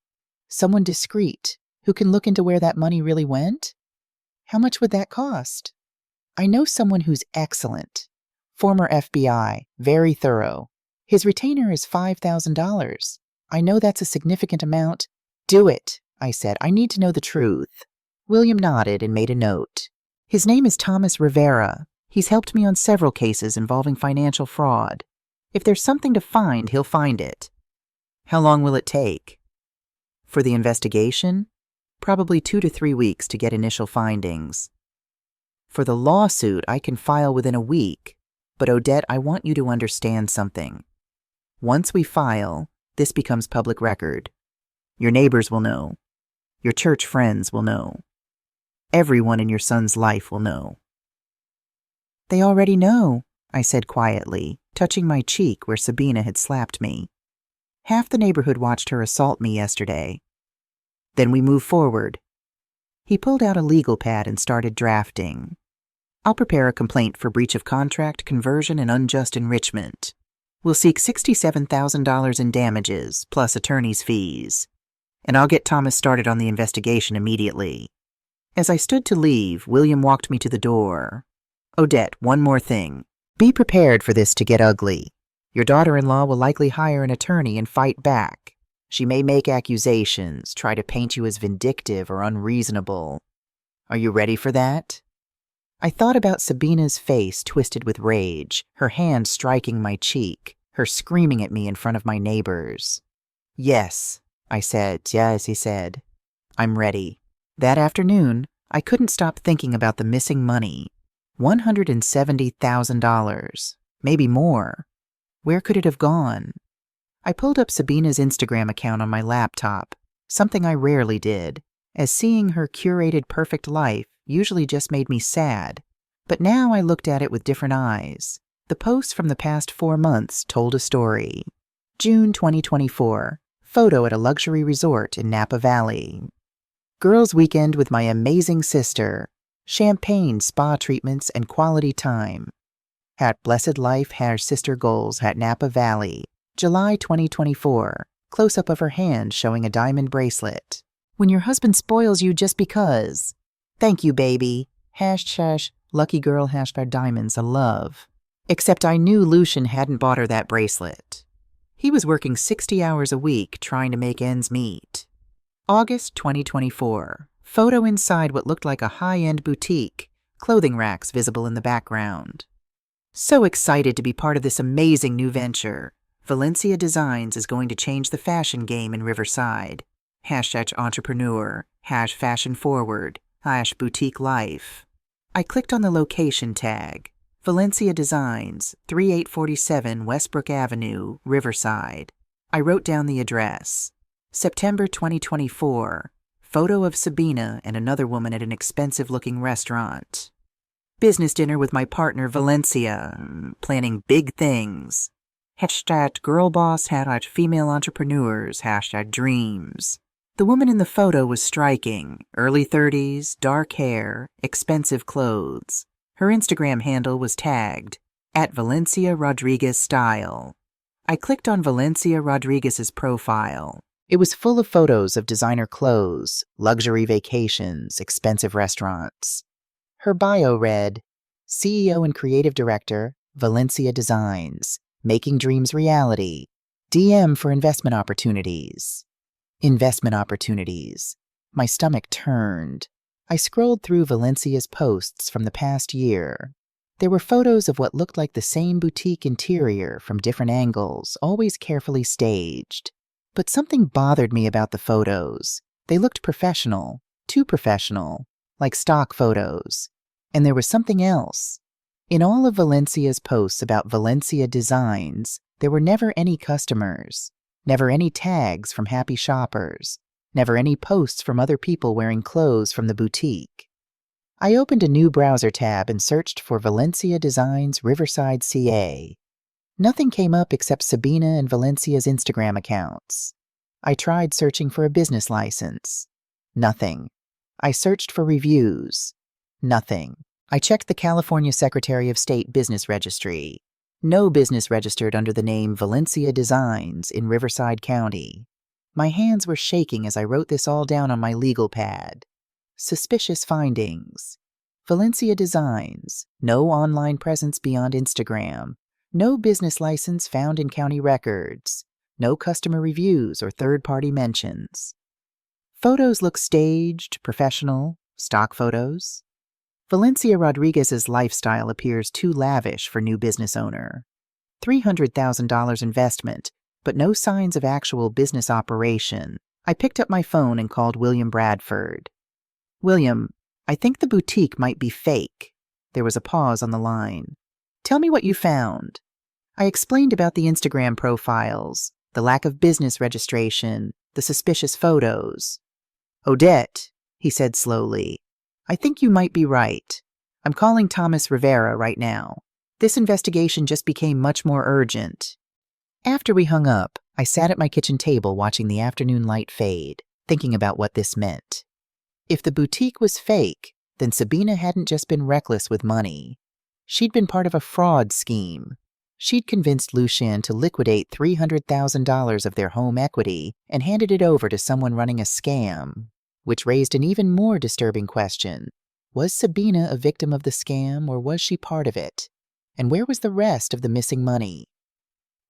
Someone discreet, who can look into where that money really went? How much would that cost?" "I know someone who's excellent. Former FBI, very thorough. His retainer is $5,000. I know that's a significant amount." "Do it," I said. "I need to know the truth." William nodded and made a note. "His name is Thomas Rivera. He's helped me on several cases involving financial fraud. If there's something to find, he'll find it." "How long will it take?" "For the investigation? Probably 2 to 3 weeks to get initial findings. For the lawsuit, I can file within a week. But Odette, I want you to understand something. Once we file, this becomes public record. Your neighbors will know. Your church friends will know. Everyone in your son's life will know." "They already know," I said quietly, touching my cheek where Sabina had slapped me. "Half the neighborhood watched her assault me yesterday." "Then we move forward." He pulled out a legal pad and started drafting. I'll prepare a complaint for breach of contract, conversion, and unjust enrichment. We'll seek $67,000 in damages, plus attorney's fees. And I'll get Thomas started on the investigation immediately. As I stood to leave, William walked me to the door. Odette, one more thing. Be prepared for this to get ugly. Your daughter-in-law will likely hire an attorney and fight back. She may make accusations, try to paint you as vindictive or unreasonable. Are you ready for that? I thought about Sabina's face twisted with rage, her hand striking my cheek, her screaming at me in front of my neighbors. Yes, I said. Yes, he said. I'm ready. That afternoon, I couldn't stop thinking about the missing money. $170,000. Maybe more. Where could it have gone? I pulled up Sabina's Instagram account on my laptop, something I rarely did, as seeing her curated perfect life usually just made me sad. But now I looked at it with different eyes. The posts from the past 4 months told a story. June 2024. Photo at a luxury resort in Napa Valley. Girls' weekend with my amazing sister. Champagne, spa treatments, and quality time. At Blessed Life has sister goals at Napa Valley. July 2024. Close-up of her hand showing a diamond bracelet. When your husband spoils you just because. Thank you, baby. # lucky girl # diamonds a love. Except I knew Lucian hadn't bought her that bracelet. He was working 60 hours a week trying to make ends meet. August 2024. Photo inside what looked like a high-end boutique, clothing racks visible in the background. So excited to be part of this amazing new venture. Valencia Designs is going to change the fashion game in Riverside. # entrepreneur, # fashion forward, # boutique life. I clicked on the location tag. Valencia Designs, 3847 Westbrook Avenue, Riverside. I wrote down the address. September 2024. Photo of Sabina and another woman at an expensive-looking restaurant. Business dinner with my partner Valencia. Planning big things. # girl boss, # female entrepreneurs, # dreams. The woman in the photo was striking. Early 30s, dark hair, expensive clothes. Her Instagram handle was tagged, @Valencia Rodriguez Style. I clicked on Valencia Rodriguez's profile. It was full of photos of designer clothes, luxury vacations, expensive restaurants. Her bio read, CEO and Creative Director, Valencia Designs, Making Dreams Reality, DM for investment opportunities. Investment opportunities. My stomach turned. I scrolled through Valencia's posts from the past year. There were photos of what looked like the same boutique interior from different angles, always carefully staged. But something bothered me about the photos. They looked professional, too professional, like stock photos. And there was something else. In all of Valencia's posts about Valencia Designs, there were never any customers, never any tags from happy shoppers, never any posts from other people wearing clothes from the boutique. I opened a new browser tab and searched for Valencia Designs Riverside CA. Nothing came up except Sabina and Valencia's Instagram accounts. I tried searching for a business license. Nothing. I searched for reviews. Nothing. I checked the California Secretary of State Business Registry. No business registered under the name Valencia Designs in Riverside County. My hands were shaking as I wrote this all down on my legal pad. Suspicious findings. Valencia Designs. No online presence beyond Instagram. No business license found in county records. No customer reviews or third-party mentions. Photos look staged, professional, stock photos. Valencia Rodriguez's lifestyle appears too lavish for new business owner. $300,000 investment, but no signs of actual business operation. I picked up my phone and called William Bradford. William, I think the boutique might be fake. There was a pause on the line. Tell me what you found. I explained about the Instagram profiles, the lack of business registration, the suspicious photos. Odette, he said slowly, I think you might be right. I'm calling Thomas Rivera right now. This investigation just became much more urgent. After we hung up, I sat at my kitchen table watching the afternoon light fade, thinking about what this meant. If the boutique was fake, then Sabina hadn't just been reckless with money. She'd been part of a fraud scheme. She'd convinced Lucien to liquidate $300,000 of their home equity and handed it over to someone running a scam, which raised an even more disturbing question. Was Sabina a victim of the scam, or was she part of it? And where was the rest of the missing money?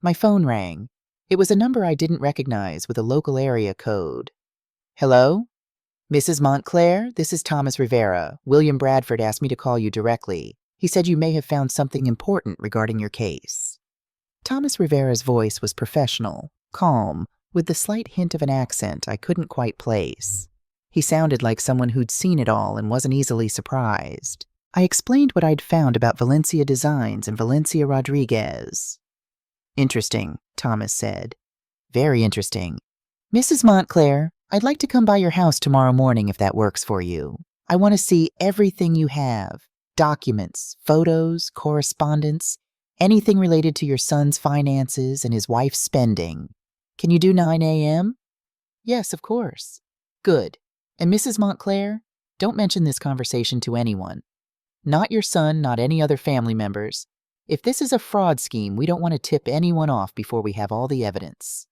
My phone rang. It was a number I didn't recognize with a local area code. Hello? Mrs. Montclair, this is Thomas Rivera. William Bradford asked me to call you directly. He said you may have found something important regarding your case. Thomas Rivera's voice was professional, calm, with the slight hint of an accent I couldn't quite place. He sounded like someone who'd seen it all and wasn't easily surprised. I explained what I'd found about Valencia Designs and Valencia Rodriguez. Interesting, Thomas said. Very interesting. Mrs. Montclair, I'd like to come by your house tomorrow morning if that works for you. I want to see everything you have. Documents, photos, correspondence, anything related to your son's finances and his wife's spending. Can you do 9 a.m.? Yes, of course. Good. And Mrs. Montclair, don't mention this conversation to anyone. Not your son, not any other family members. If this is a fraud scheme, we don't want to tip anyone off before we have all the evidence.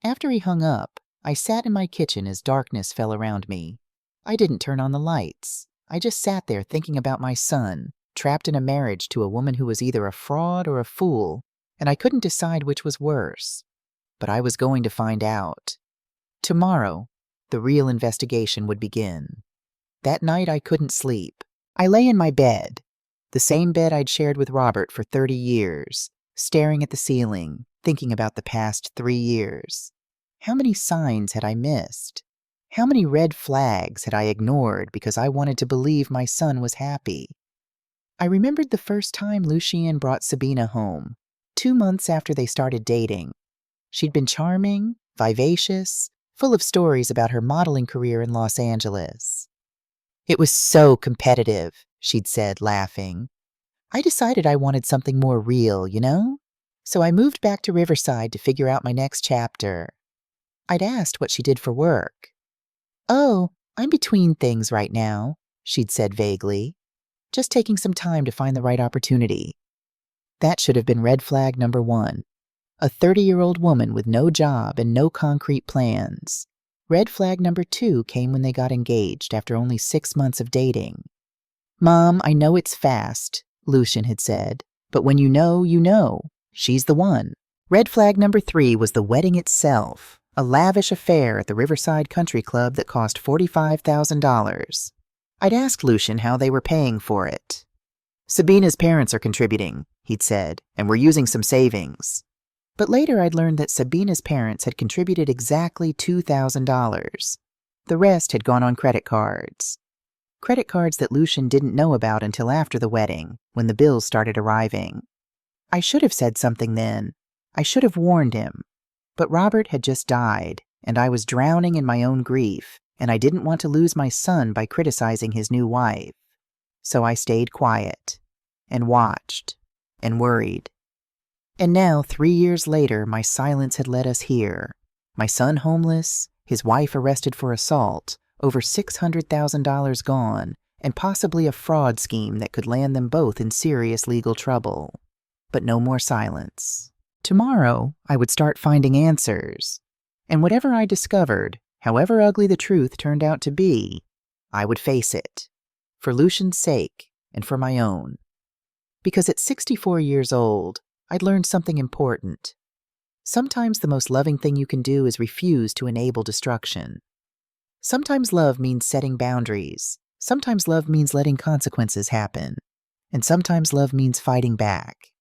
After he hung up, I sat in my kitchen as darkness fell around me. I didn't turn on the lights. I just sat there thinking about my son, trapped in a marriage to a woman who was either a fraud or a fool, and I couldn't decide which was worse. But I was going to find out. Tomorrow, the real investigation would begin. That night I couldn't sleep. I lay in my bed, the same bed I'd shared with Robert for 30 years, staring at the ceiling, thinking about the past 3 years. How many signs had I missed? How many red flags had I ignored because I wanted to believe my son was happy? I remembered the first time Lucien brought Sabina home, 2 months after they started dating. She'd been charming, vivacious, full of stories about her modeling career in Los Angeles. It was so competitive, she'd said, laughing. I decided I wanted something more real, you know? So I moved back to Riverside to figure out my next chapter. I'd asked what she did for work. Oh, I'm between things right now, she'd said vaguely. Just taking some time to find the right opportunity. That should have been red flag number 1. A 30-year-old woman with no job and no concrete plans. Red flag number 2 came when they got engaged after only 6 months of dating. Mom, I know it's fast, Lucien had said, but when you know, you know. She's the one. Red flag number 3 was the wedding itself. A lavish affair at the Riverside Country Club that cost $45,000. I'd asked Lucien how they were paying for it. Sabina's parents are contributing, he'd said, and we're using some savings. But later I'd learned that Sabina's parents had contributed exactly $2,000. The rest had gone on credit cards. Credit cards that Lucien didn't know about until after the wedding, when the bills started arriving. I should have said something then. I should have warned him. But Robert had just died, and I was drowning in my own grief, and I didn't want to lose my son by criticizing his new wife. So I stayed quiet, and watched, and worried. And now, 3 years later, my silence had led us here. My son homeless, his wife arrested for assault, over $600,000 gone, and possibly a fraud scheme that could land them both in serious legal trouble. But no more silence. Tomorrow, I would start finding answers. And whatever I discovered, however ugly the truth turned out to be, I would face it. For Lucien's sake, and for my own. Because at 64 years old, I'd learned something important. Sometimes the most loving thing you can do is refuse to enable destruction. Sometimes love means setting boundaries. Sometimes love means letting consequences happen. And sometimes love means fighting back.